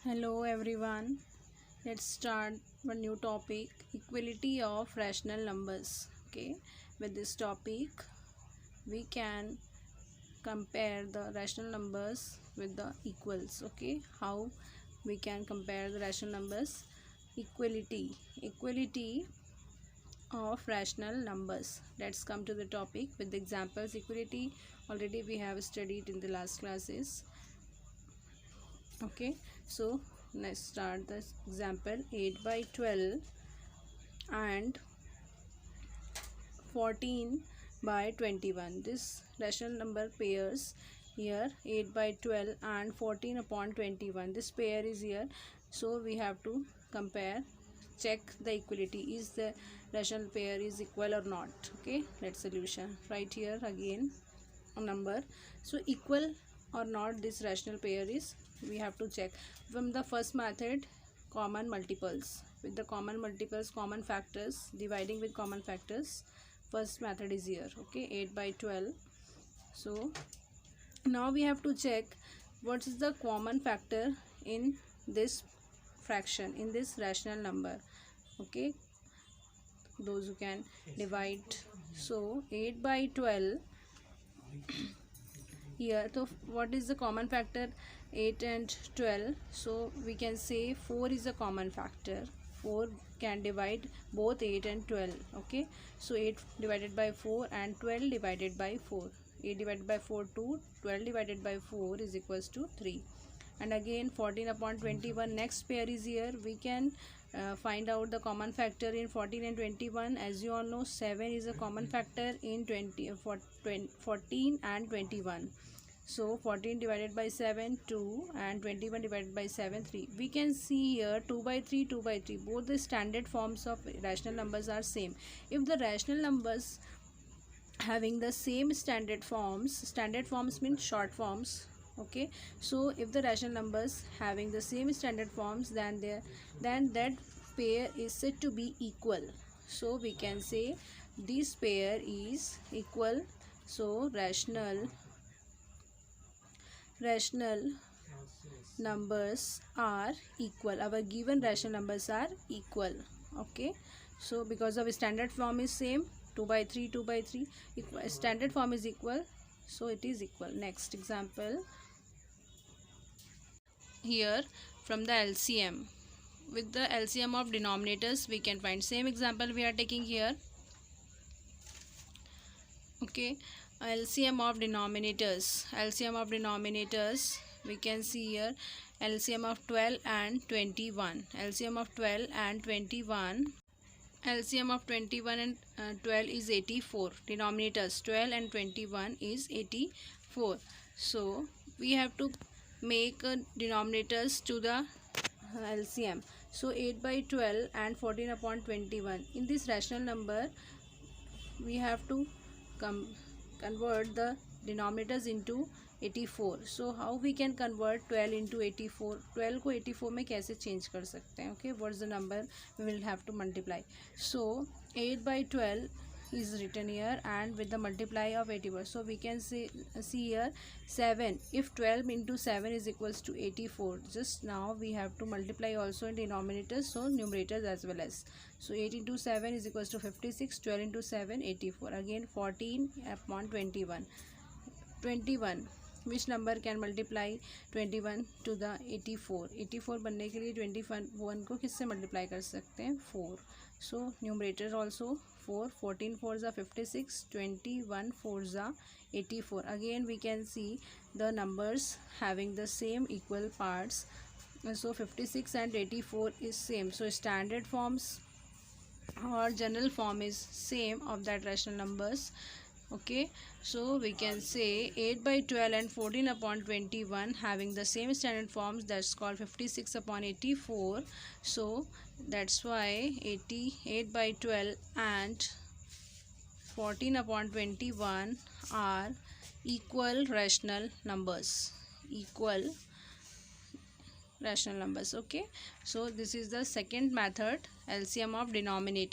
Hello everyone. Let's start one new topic, equality of rational numbers. Okay, with this topic we can compare the rational numbers with the equals. Okay, how we can compare the rational numbers? Equality of rational numbers. Let's come to the topic with the examples. Equality already we have studied in the last classes. Okay, so let's start the example. 8 by 12 and 14 by 21. This rational number pairs here, 8 by 12 and 14 upon 21. This pair is here, so we have to compare, check the equality. Is the rational pair is equal or not? Okay, let's solution. Right here again a number, so equal or not this rational pair is, we have to check from the first method, common multiples. With the common multiples, common factors, dividing with common factors, first method is here. Okay, 8 by 12. So now we have to check what is the common factor in this fraction, in this rational number. Okay, those who can divide. So 8 by 12 here, so what is the common factor? 8 and 12, so we can say 4 is a common factor. 4 can divide both 8 and 12. Okay, so 8 divided by 4 and 12 divided by 4. 8 divided by 4 2, 12 divided by 4 is equals to 3. And again 14 upon 21, next pair is here. We can find out the common factor in 14 and 21. As you all know, 7 is a common factor in 14 and 21. So 14 divided by 7 2 and 21 divided by 7 3. We can see here 2 by 3 2 by 3. Both the standard forms of rational numbers are same. If the rational numbers having the same standard forms means short forms. Okay, so if the rational numbers having the same standard forms, then that pair is said to be equal. So we can say this pair is equal. So rational numbers are equal. Our given rational numbers are equal. Okay, so because of standard form is same, 2 by 3 2 by 3, standard form is equal, so it is equal. Next example, here from the LCM. With the LCM of denominators we can find, same example we are taking here. Okay, LCM of denominators, we can see here LCM of 12 and 21. LCM of 12 and 21, LCM of 21 and 12 is 84. Denominators 12 and 21 is 84. So we have to make denominators to the LCM. So 8 by 12 and 14 upon 21. In this rational number we have to convert the denominators into 84. So how we can convert 12 into 84? 12 को 84 में कैसे change कर सकते हैं? Okay, what's the number we will have to multiply? So 8 by 12 is written here and with the multiply of 84. So we can see here 7. If 12 into 7 is equals to 84, just now we have to multiply also in denominators, so numerators as well as. So 8 into 7 is equals to 56. 12 into 7 84. Again 14 upon 21. 21, which number can multiply 21 to the 84? 84 बनने के लिए 21 को किससे multiply कर सकते हैं? 4. So numerator also 4. 14 4s are 56. 21 4s are 84. Again we can see the numbers having the same equal parts. So 56 and 84 is same. So standard forms or general form is same of that rational numbers. Okay, so we can say 8 by 12 and 14 upon 21 having the same standard forms, that's called 56 upon 84. So that's why 88 by 12 and 14 upon 21 are equal rational numbers. Okay, so this is the second method, LCM of denominator.